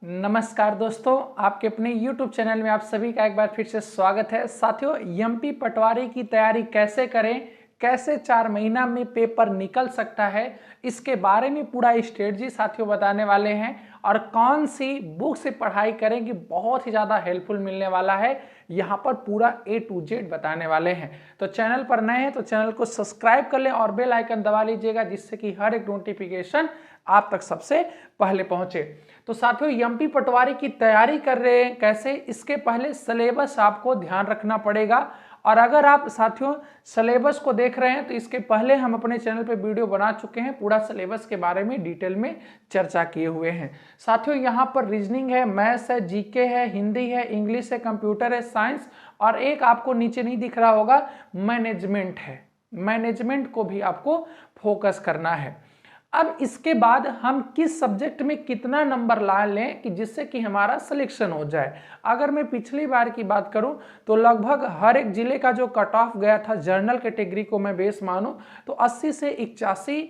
नमस्कार दोस्तों, आपके अपने YouTube चैनल में आप सभी का एक बार फिर से स्वागत है। साथियों, एमपी पटवारी की तैयारी कैसे करें, कैसे 4 महीना में पेपर निकल सकता है, इसके बारे में पूरा स्ट्रेटजी साथियों बताने वाले हैं। और कौन सी बुक से पढ़ाई करें कि बहुत ही ज़्यादा हेल्पफुल मिलने वाला है, यहाँ पर पूरा A to Z बताने वाले हैं। तो चैनल पर नए हैं तो चैनल को सब्सक्राइब कर लें और बेल आइकन दबा लीजिएगा, जिससे कि हर एक नोटिफिकेशन आप तक सबसे पहले पहुंचे। तो साथियों, एमपी पटवारी की तैयारी कर रहे हैं कैसे, इसके पहले सिलेबस आपको ध्यान रखना पड़ेगा। और अगर आप साथियों सिलेबस को देख रहे हैं तो इसके पहले हम अपने चैनल पे वीडियो बना चुके हैं, पूरा सिलेबस के बारे में डिटेल में चर्चा किए हुए हैं। साथियों, यहाँ पर रीजनिंग है, मैथ्स है, जीके है, हिंदी है, इंग्लिश है, कंप्यूटर है, साइंस, और एक आपको नीचे नहीं दिख रहा होगा मैनेजमेंट है। मैनेजमेंट को भी आपको फोकस करना है। अब इसके बाद हम किस सब्जेक्ट में कितना नंबर ला लें कि जिससे कि हमारा सिलेक्शन हो जाए। अगर मैं पिछली बार की बात करूं तो लगभग हर एक जिले का जो कट ऑफ गया था, जर्नल कैटेगरी को मैं बेस मानूं तो 80 से 81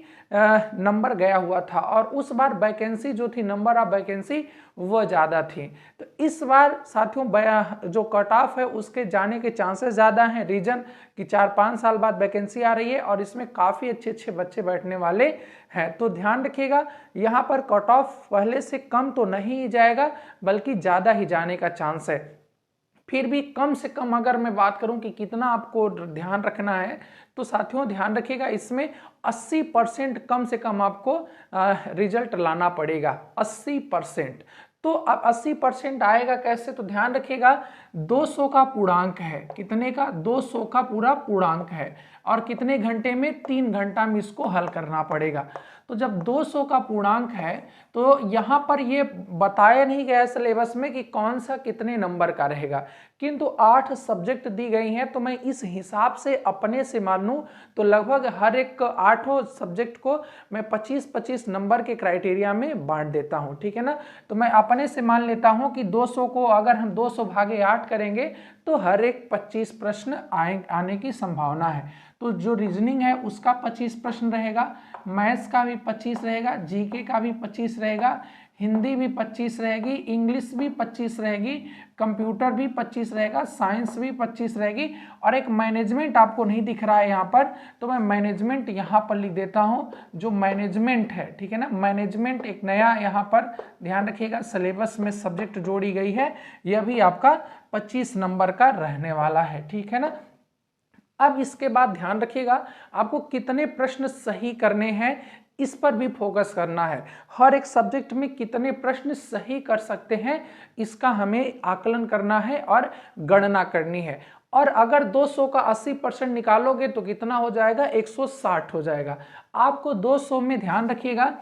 नंबर गया हुआ था। और उस बार वैकेंसी जो थी, नंबर ऑफ वैकेंसी वो ज़्यादा थी। तो इस बार साथियों जो कट ऑफ है उसके जाने के चांसेस ज़्यादा हैं। रीजन कि 4-5 साल बाद वैकेंसी आ रही है और इसमें काफ़ी अच्छे बच्चे बैठने वाले हैं। तो ध्यान रखिएगा, यहाँ पर कट ऑफ पहले से कम तो नहीं जाएगा, बल्कि ज़्यादा ही जाने का चांस है। फिर भी कम से कम अगर मैं बात करूं कि कितना आपको ध्यान रखना है, तो साथियों ध्यान रखिएगा, इसमें 80% कम से कम आपको रिजल्ट लाना पड़ेगा। 80%। तो अब 80% आएगा कैसे, तो ध्यान रखिएगा 200 का पूर्णांक है। कितने का? 200 का पूरा पूर्णांक है। और कितने घंटे में? 3 घंटा में इसको हल करना पड़ेगा। तो जब 200 का पूर्णांक है तो यहाँ पर ये बताया नहीं गया सिलेबस में कि कौन सा कितने नंबर का रहेगा, किंतु 8 सब्जेक्ट दी गई हैं। तो मैं इस हिसाब से अपने से मानूं तो लगभग हर एक 8 सब्जेक्ट को मैं 25-25 नंबर के क्राइटेरिया में बांट देता हूं, ठीक है ना। तो मैं अपने से मान लेता हूं कि 200 को अगर हम 200 भागे 8 करेंगे तो हर एक 25 प्रश्न आने की संभावना है। तो जो रीजनिंग है उसका 25 प्रश्न रहेगा, मैथ्स का भी 25 रहेगा, जीके का भी 25 रहेगा, हिंदी भी 25 रहेगी, इंग्लिश भी 25 रहेगी, कंप्यूटर भी 25 रहेगा, साइंस भी 25 रहेगी। और एक मैनेजमेंट आपको नहीं दिख रहा है यहाँ पर, तो मैं मैनेजमेंट यहाँ पर लिख देता हूँ। जो मैनेजमेंट है, ठीक है ना, मैनेजमेंट एक नया यहाँ पर ध्यान रखिएगा सिलेबस में सब्जेक्ट जोड़ी गई है, यह भी आपका 25 नंबर का रहने वाला है, ठीक है ना। अब इसके बाद ध्यान रखिएगा आपको कितने प्रश्न सही करने हैं, इस पर भी फोकस करना है। हर एक सब्जेक्ट में कितने प्रश्न सही कर सकते हैं, इसका हमें आकलन करना है और गणना करनी है। और अगर 200 का 80% निकालोगे तो कितना हो जाएगा? 160 हो जाएगा। आपको 200 में ध्यान रखिएगा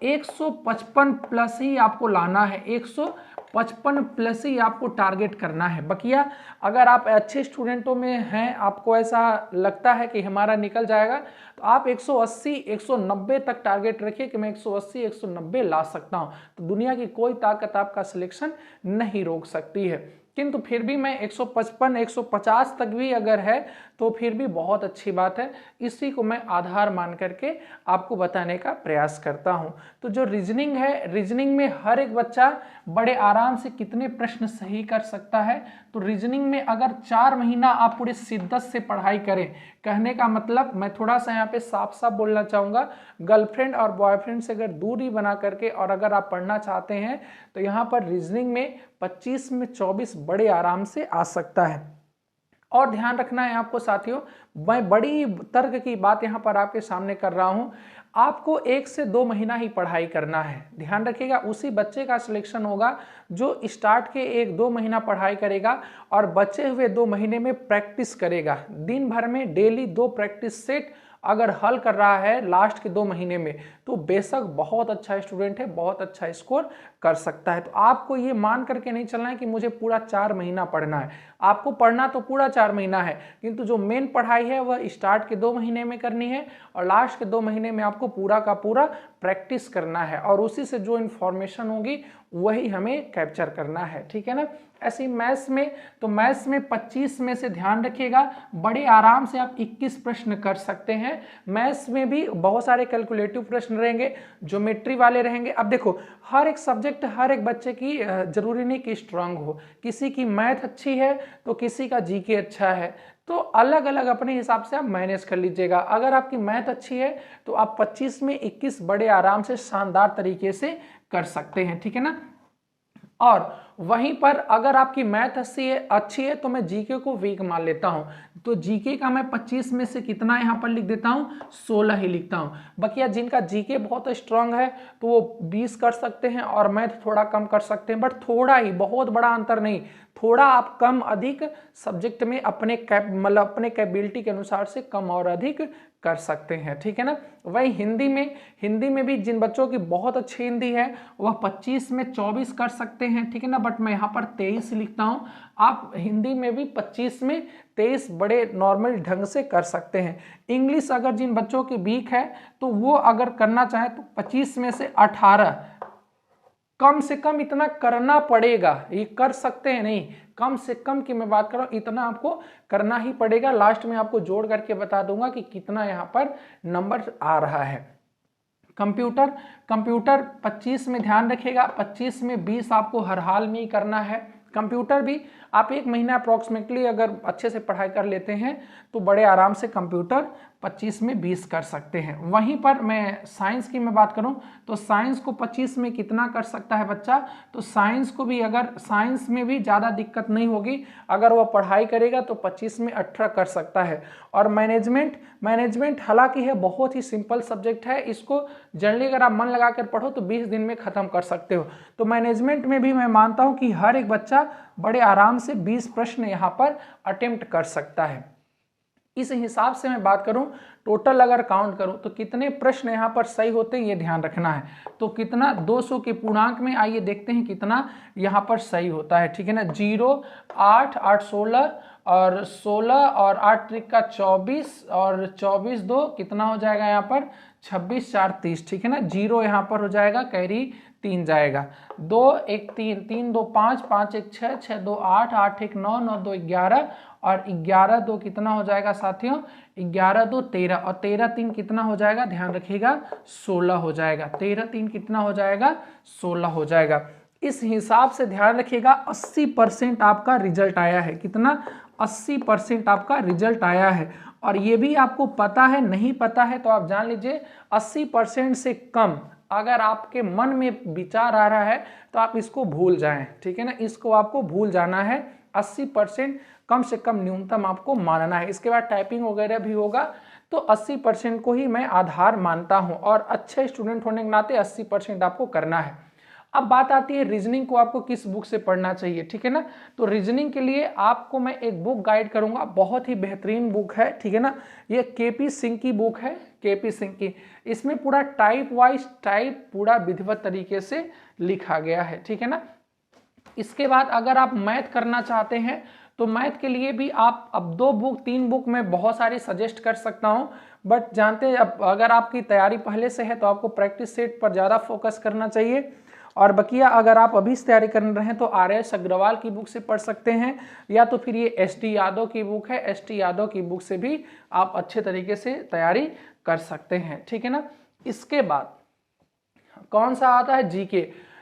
155 प्लस ही आपको लाना है, 155 प्लस ही आपको टारगेट करना है। बकिया अगर आप अच्छे स्टूडेंटों में हैं, आपको ऐसा लगता है कि हमारा निकल जाएगा, तो आप 180 190 तक टारगेट रखिए कि मैं 180 190 ला सकता हूं। तो दुनिया की कोई ताकत आपका सिलेक्शन नहीं रोक सकती है। किंतु फिर भी मैं 155 150 तक भी अगर है तो फिर भी बहुत अच्छी बात है। इसी को मैं आधार मान करके आपको बताने का प्रयास करता हूं। तो जो रीजनिंग है, रीजनिंग में हर एक बच्चा बड़े आराम से कितने प्रश्न सही कर सकता है। तो रीजनिंग में अगर 4 महीना आप पूरी शिद्दत से पढ़ाई करें, कहने का मतलब मैं थोड़ा सा यहाँ पे साफ साफ बोलना चाहूँगा, गर्लफ्रेंड और बॉयफ्रेंड से अगर दूरी बना करके और अगर आप पढ़ना चाहते हैं तो यहाँ पर रीजनिंग में 25 में 24 बड़े आराम से आ सकता है। और ध्यान रखना है आपको साथियों, मैं बड़ी तर्क की बात यहाँ पर आपके सामने कर रहा हूँ, आपको 1 से 2 महीना ही पढ़ाई करना है। ध्यान रखिएगा, उसी बच्चे का सिलेक्शन होगा जो स्टार्ट के 1-2 महीना पढ़ाई करेगा और बचे हुए 2 महीने में प्रैक्टिस करेगा। दिन भर में डेली 2 प्रैक्टिस सेट अगर हल कर रहा है लास्ट के 2 महीने में, तो बेशक बहुत अच्छा स्टूडेंट है, बहुत अच्छा स्कोर कर सकता है। तो आपको ये मान करके नहीं चलना है कि मुझे पूरा 4 महीना पढ़ना है। आपको पढ़ना तो पूरा 4 महीना है, किंतु जो मेन पढ़ाई है वह स्टार्ट के 2 महीने में करनी है और लास्ट के 2 महीने में आपको पूरा का पूरा प्रैक्टिस करना है और उसी से जो इन्फॉर्मेशन होगी वही हमें कैप्चर करना है, ठीक है ना। ऐसे ही मैथ्स में, तो मैथ्स में 25 में से ध्यान रखिएगा बड़े आराम से आप 21 प्रश्न कर सकते हैं। मैथ्स में भी बहुत सारे कैलकुलेटिव प्रश्न रहेंगे, ज्योमेट्री वाले रहेंगे। अब देखो हर एक सब्जेक्ट हर एक बच्चे की जरूरी नहीं कि स्ट्रांग हो, किसी की मैथ अच्छी है तो किसी का जीके अच्छा है, तो अलग अलग अपने हिसाब से आप मैनेज कर लीजिएगा। अगर आपकी मैथ अच्छी है तो आप 25 में 21 बड़े आराम से शानदार तरीके से कर सकते हैं, ठीक है ना। और वहीं पर अगर आपकी मैथ अच्छी है तो मैं जीके को वीक मान लेता हूं, तो जीके का मैं 25 में से कितना यहां पर लिख देता हूं, 16 ही लिखता हूं। बकिया जिनका जीके बहुत स्ट्रांग है तो वो 20 कर सकते हैं और मैथ थोड़ा कम कर सकते हैं, बट थोड़ा ही, बहुत बड़ा अंतर नहीं, थोड़ा आप कम अधिक सब्जेक्ट में अपने अपने कैपेबिलिटी के अनुसार से कम और अधिक कर सकते हैं, ठीक है ना। वही हिंदी में भी जिन बच्चों की बहुत अच्छी हिंदी है वह 25 में 24 कर सकते हैं, ठीक है ना, बट मैं यहाँ पर 23 लिखता हूँ। आप हिंदी में भी 25 में 23 बड़े नॉर्मल ढंग से कर सकते हैं। इंग्लिश अगर जिन बच्चों की वीक है तो वो अगर करना चाहे तो 25 में से 18, कम से कम इतना करना पड़ेगा, ये कर सकते हैं नहीं, कम से कम की मैं बात कर रहा हूं, इतना आपको करना ही पड़ेगा। लास्ट में आपको जोड़ करके बता दूंगा कि कितना यहां पर नंबर आ रहा है। कंप्यूटर 25 में ध्यान रखिएगा, 25 में 20 आपको हर हाल में ही करना है। कंप्यूटर भी आप 1 महीना अप्रॉक्सीमेटली अगर अच्छे से पढ़ाई कर लेते हैं तो बड़े आराम से कंप्यूटर 25 में 20 कर सकते हैं। वहीं पर मैं साइंस की मैं बात करूं तो साइंस को 25 में कितना कर सकता है बच्चा, तो साइंस को भी अगर साइंस में भी ज़्यादा दिक्कत नहीं होगी, अगर वह पढ़ाई करेगा तो 25 में 18 कर सकता है। और मैनेजमेंट हालांकि है बहुत ही सिंपल सब्जेक्ट है, इसको जनरली अगर आप मन लगा कर पढ़ो तो 20 दिन में ख़त्म कर सकते हो। तो मैनेजमेंट में भी मैं मानता हूँ कि हर एक बच्चा बड़े आराम से 20 प्रश्न यहाँ पर अटेम्प्ट कर सकता है। इस हिसाब से मैं बात करूं, टोटल अगर काउंट करूं तो कितने प्रश्न यहाँ पर सही होते हैं ये ध्यान रखना है। तो कितना 200 के पूर्णांक में आइए देखते हैं कितना यहाँ पर सही होता है, ठीक है ना। 0, 8, 8, 16 और 16 और 8 त्रिक का 24 और 24 2 कितना हो जाएगा यहाँ पर 26, 4, 30, ठीक है ना। 0 यहाँ पर हो जाएगा, कैरी 3 जाएगा, 2, 1, 3, 3, 2, 5, 5, 1, 6, 6, 2, 8, 8, 1, 9, 9, 2, 11 और 11, 2 कितना हो जाएगा साथियों, 11, 2, 13 और 13, 3 कितना हो जाएगा, ध्यान रखिएगा 16 हो जाएगा। 13, 3 कितना हो जाएगा, 16 हो जाएगा। इस हिसाब से ध्यान रखिएगा 80% आपका रिजल्ट आया है। कितना, 80% आपका रिजल्ट आया है। और ये भी आपको पता है, नहीं पता है तो आप जान लीजिए 80% से कम अगर आपके मन में विचार आ रहा है तो आप इसको भूल जाएं, ठीक है ना, इसको आपको भूल जाना है। 80% कम से कम न्यूनतम आपको मानना है। इसके बाद टाइपिंग वगैरह भी होगा तो 80% को ही मैं आधार मानता हूं और अच्छे स्टूडेंट होने के नाते 80% आपको करना है। अब बात आती है रीजनिंग को आपको किस बुक से पढ़ना चाहिए, ठीक है ना। तो रीजनिंग के लिए आपको मैं एक बुक गाइड करूंगा, बहुत ही बेहतरीन बुक है, ठीक है ना। ये केपी सिंह की बुक है, केपी सिंह की। इसमें पूरा टाइप वाइज टाइप पूरा विधिवत तरीके से लिखा गया है, ठीक है ना। इसके बाद अगर आप मैथ करना चाहते हैं तो मैथ के लिए भी आप अब 2 बुक 3 बुक में बहुत सारी सजेस्ट कर सकता हूं, बट जानते हैं अब अगर आपकी तैयारी पहले से है तो आपको प्रैक्टिस सेट पर ज़्यादा फोकस करना चाहिए। और बकिया अगर आप अभी से तैयारी कर रहे हैं तो आर.एस. अग्रवाल की बुक से पढ़ सकते हैं, या तो फिर ये एस.डी. यादव की बुक है, एस.डी. यादव की बुक से भी आप अच्छे तरीके से तैयारी कर सकते हैं, ठीक है ना। इसके बाद कौन सा आता है, जीके।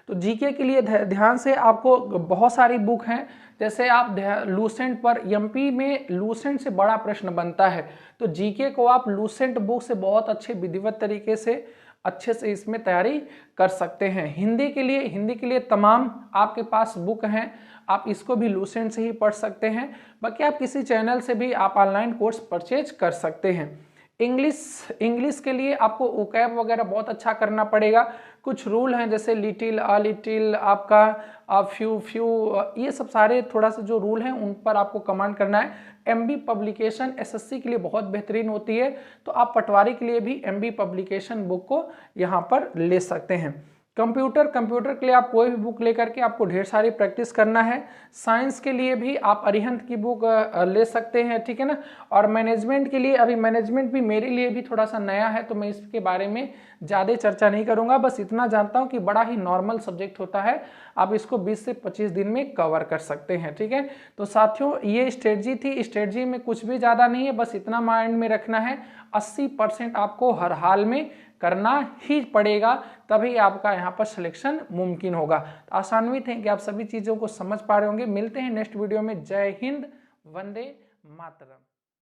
तो जीके के लिए ध्यान से आपको बहुत सारी बुक हैं, जैसे आप लूसेंट पर, एमपी में लूसेंट से बड़ा प्रश्न बनता है तो जीके को आप लूसेंट बुक से बहुत अच्छे विधिवत तरीके से अच्छे से इसमें तैयारी कर सकते हैं। हिंदी के लिए तमाम आपके पास बुक हैं, आप इसको भी लूसेंट से ही पढ़ सकते हैं। बाकी आप किसी चैनल से भी आप ऑनलाइन कोर्स परचेज कर सकते हैं। इंग्लिश के लिए आपको ओकैब वगैरह बहुत अच्छा करना पड़ेगा। कुछ रूल हैं जैसे लिटिल, अ लिटिल, आपका फ्यू, ये सब सारे थोड़ा सा जो रूल हैं उन पर आपको कमांड करना है। एमबी पब्लिकेशन एसएससी के लिए बहुत बेहतरीन होती है, तो आप पटवारी के लिए भी एमबी पब्लिकेशन बुक को यहाँ पर ले सकते हैं। कंप्यूटर के लिए आप कोई भी बुक लेकर के आपको ढेर सारी प्रैक्टिस करना है। साइंस के लिए भी आप अरिहंत की बुक ले सकते हैं, ठीक है ना। और मैनेजमेंट के लिए, अभी मैनेजमेंट भी मेरे लिए भी थोड़ा सा नया है तो मैं इसके बारे में ज़्यादा चर्चा नहीं करूँगा, बस इतना जानता हूँ कि बड़ा ही नॉर्मल सब्जेक्ट होता है, आप इसको 20 से 25 दिन में कवर कर सकते हैं, ठीक है। तो साथियों ये स्ट्रेटजी थी, स्ट्रेटजी में कुछ भी ज़्यादा नहीं है, बस इतना माइंड में रखना है 80% आपको हर हाल में करना ही पड़ेगा, तभी आपका यहाँ पर सिलेक्शन मुमकिन होगा। तो आशान्वित है कि आप सभी चीज़ों को समझ पा रहे होंगे। मिलते हैं नेक्स्ट वीडियो में। जय हिंद, वंदे मातरम।